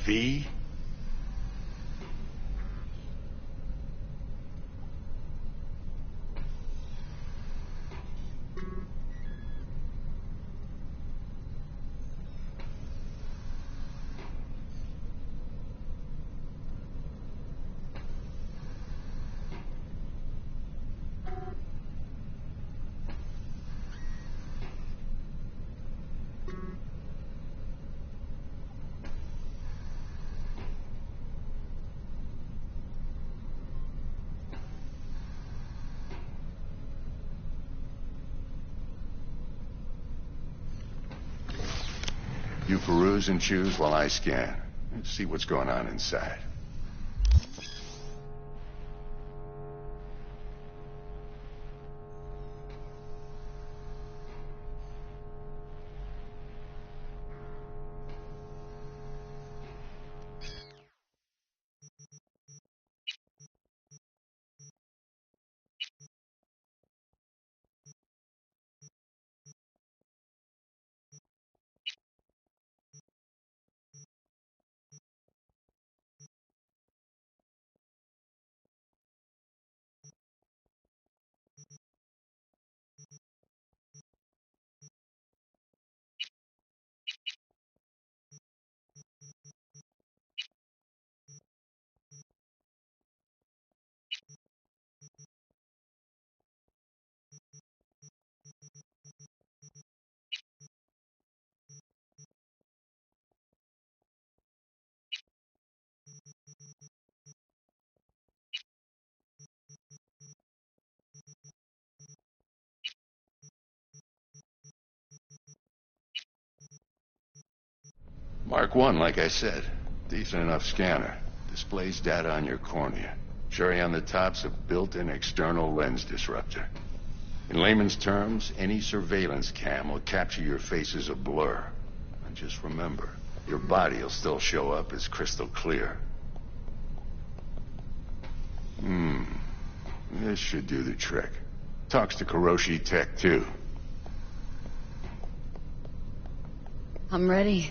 V? You peruse and choose while I scan. Let's see what's going on inside. Mark 1, like I said. Decent enough scanner. Displays data on your cornea. Cherry on the top's a built-in external lens disruptor. In layman's terms, any surveillance cam will capture your face as a blur. And just remember, your body will still show up as crystal clear. This should do the trick. Talks to Kiroshi Tech, too. I'm ready.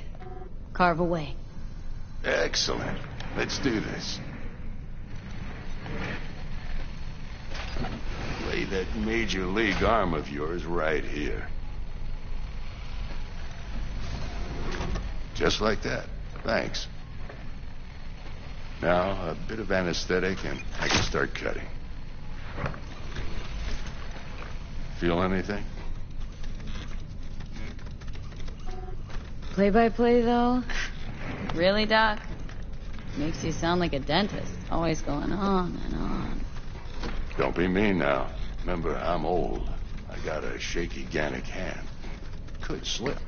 Carve away. Excellent. Let's do this. Lay that Major League arm of yours right here. Just like that. Thanks. Now, a bit of anesthetic and I can start cutting. Feel anything? Play-by-play, though? Really, Doc? Makes you sound like a dentist. Always going on and on. Don't be mean now. Remember, I'm old. I got a shaky Gannic hand. Could slip.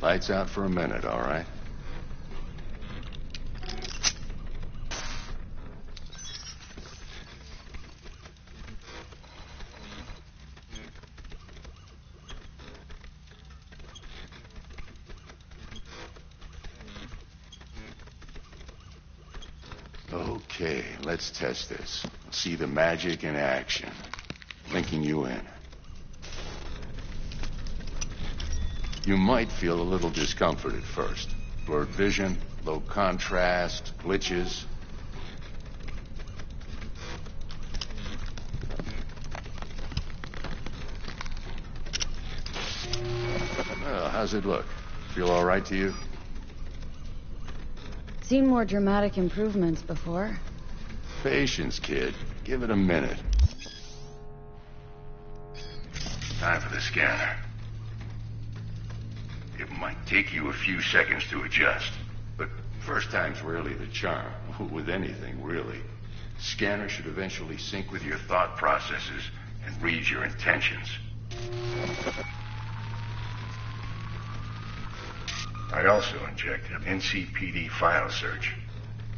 Lights out for a minute, all right? Okay, let's test this. See the magic in action. Linking you in. You might feel a little discomfort at first. Blurred vision, low contrast, glitches. Well, how's it look? Feel all right to you? Seen more dramatic improvements before. Patience, kid. Give it a minute. Time for the scanner. It might take you a few seconds to adjust, but first time's rarely the charm. With anything, really. Scanner should eventually sync with your thought processes and read your intentions. I also inject an NCPD file search.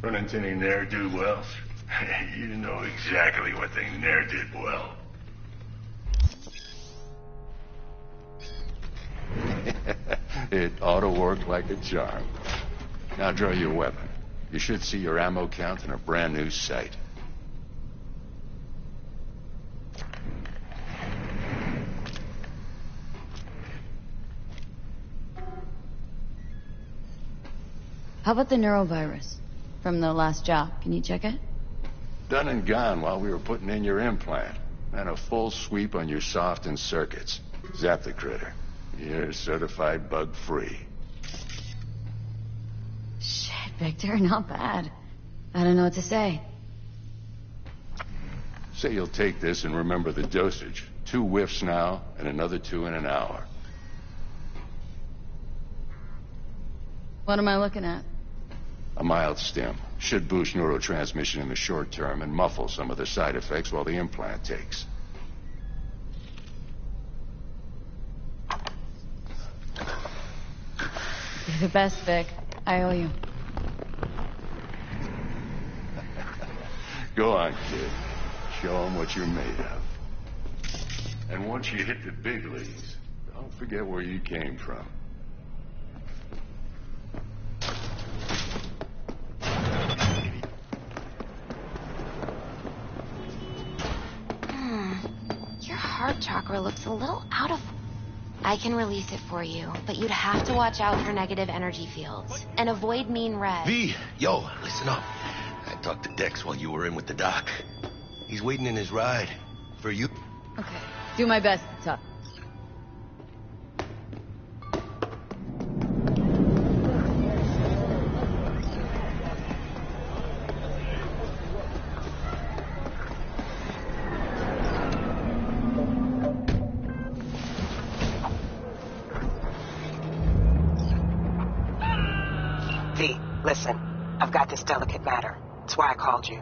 Run into any ne'er-do-wells? You know exactly what they ne'er did well. It ought to work like a charm. Now draw your weapon. You should see your ammo count in a brand new sight. How about the neurovirus from the last job? Can you check it? Done and gone while we were putting in your implant. And a full sweep on your soft and circuits. Zap the critter. You're certified bug-free. Shit, Victor, not bad. I don't know what to say. Say you'll take this and remember the dosage. 2 whiffs now, and another 2 in an hour. What am I looking at? A mild stim. Should boost neurotransmission in the short term and muffle some of the side effects while the implant takes. You're the best, Vic. I owe you. Go on, kid. Show them what you're made of. And once you hit the big leagues, don't forget where you came from. Your heart chakra looks a little out of... I can release it for you, but you'd have to watch out for negative energy fields. And avoid mean red. V, yo, listen up. I talked to Dex while you were in with the doc. He's waiting in his ride. For you. Okay. Do my best to talk. V, listen. I've got this delicate matter. That's why I called you.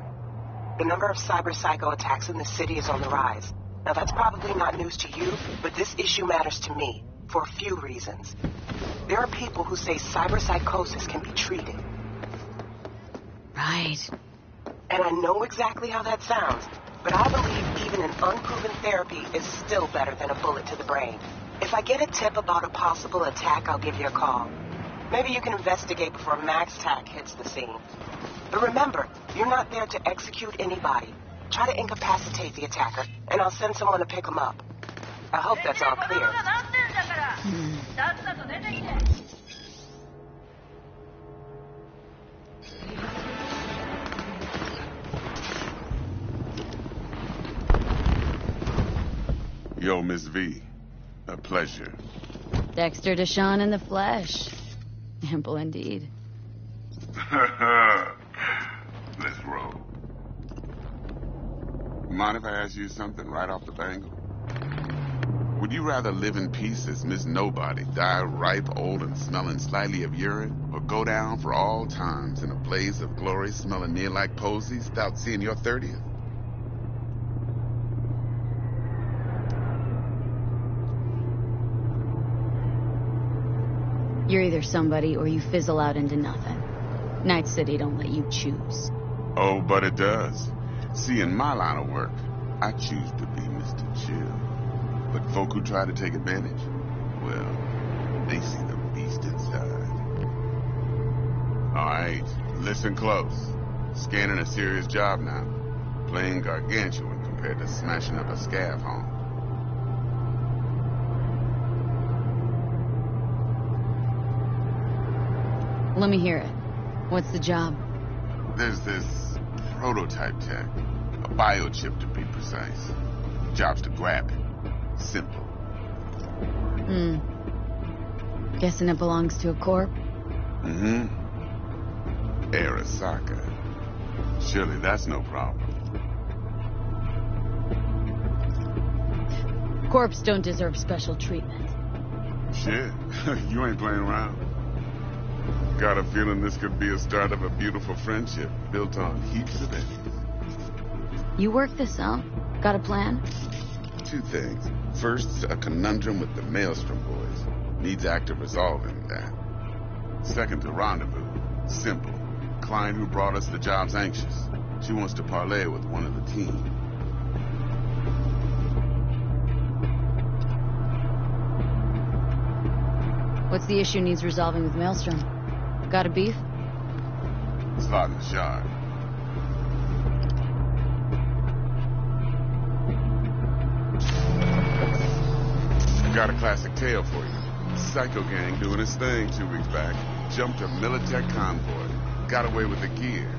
The number of cyber-psycho attacks in the city is on the rise. Now, that's probably not news to you, but this issue matters to me for a few reasons. There are people who say cyberpsychosis can be treated. Right. And I know exactly how that sounds, but I believe even an unproven therapy is still better than a bullet to the brain. If I get a tip about a possible attack, I'll give you a call. Maybe you can investigate before MaxTac hits the scene. But remember, you're not there to execute anybody. Try to incapacitate the attacker, and I'll send someone to pick him up. I hope that's all clear. Yo, Miss V. A pleasure. Dexter Deshawn in the flesh. Ample indeed. Let's roll. Mind if I ask you something right off the bangle? Would you rather live in peace as Miss Nobody, die ripe, old, and smelling slightly of urine, or go down for all times in a blaze of glory smelling near like posies without seeing your 30th? You're either somebody or you fizzle out into nothing. Night City don't let you choose. Oh, but it does. See, in my line of work, I choose to be Mr. Chill. But folk who try to take advantage, well, they see the beast inside. All right, listen close. Scanning a serious job now. Playing gargantuan compared to smashing up a scav home. Let me hear it. What's the job? There's this prototype tech. A biochip, to be precise. Job's to grab it. Simple. Guessing it belongs to a corp? Mm-hmm. Arasaka. Surely that's no problem. Corps don't deserve special treatment. Shit, you ain't playing around. Got a feeling this could be a start of a beautiful friendship built on heaps of enemies. You work this out? Got a plan? 2 things. First, a conundrum with the Maelstrom boys. Needs active resolving that. Second, a rendezvous. Simple. Client who brought us the job's anxious. She wants to parlay with one of the team. What's the issue needs resolving with Maelstrom? Got a beef? Slot in the shard. Got a classic tale for you. Psycho gang doing his thing 2 weeks back. Jumped a Militech convoy. Got away with the gear.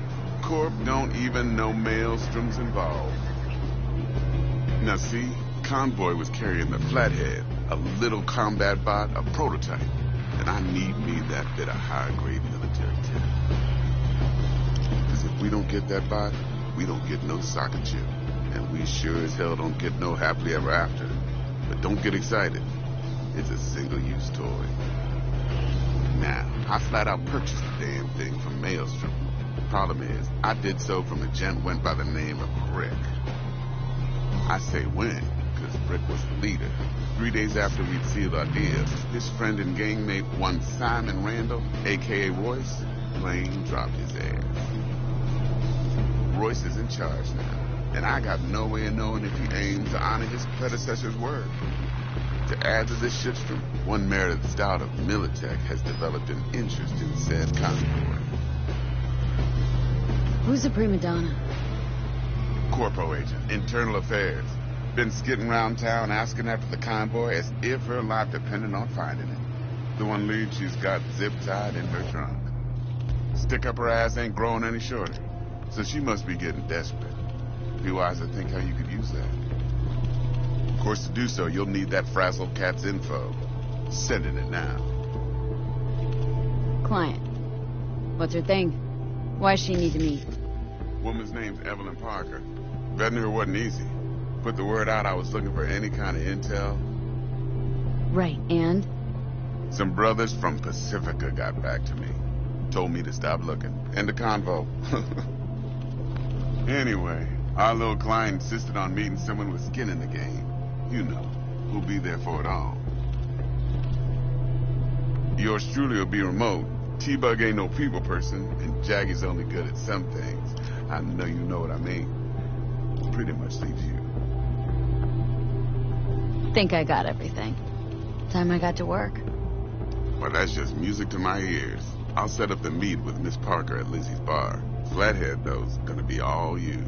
Corp don't even know Maelstrom's involved. Now see, convoy was carrying the Flathead, a little combat bot, a prototype. And I need me that bit of high-grade military tech. Because if we don't get that bot, we don't get no soccer chip. And we sure as hell don't get no happily ever after. But don't get excited. It's a single-use toy. Now, I flat out purchased the damn thing from Maelstrom. Problem is, I did so from a gent went by the name of Rick. I say when, because Rick was the leader. 3 days after we'd sealed our deal, his friend and gangmate, one Simon Randall, a.k.a. Royce, plain dropped his ass. Royce is in charge now, and I got no way of knowing if he aims to honor his predecessor's word. To add to this shitstorm, one Meredith Stout of Militech has developed an interest in said convoy. Who's the prima donna? Corpo agent, internal affairs. Been skidding around town asking after the convoy as if her life depended on finding it. The one lead she's got zip-tied in her trunk. Stick up her ass ain't growing any shorter, so she must be getting desperate. Be wise to think how you could use that. Of course, to do so, you'll need that frazzled cat's info. Sending it now. Client. What's her thing? Why's she need to meet? Woman's name's Evelyn Parker. Vetting her wasn't easy. Put the word out I was looking for any kind of intel. Right, and? Some brothers from Pacifica got back to me. Told me to stop looking. End the convo. Anyway, our little client insisted on meeting someone with skin in the game. You know, who'll be there for it all. Yours truly will be remote. T-Bug ain't no people person, and Jaggy's only good at some things. I know you know what I mean. Pretty much leaves you. Think I got everything. Time I got to work. Well, that's just music to my ears. I'll set up the meet with Miss Parker at Lizzie's bar. Flathead, though's gonna be all you.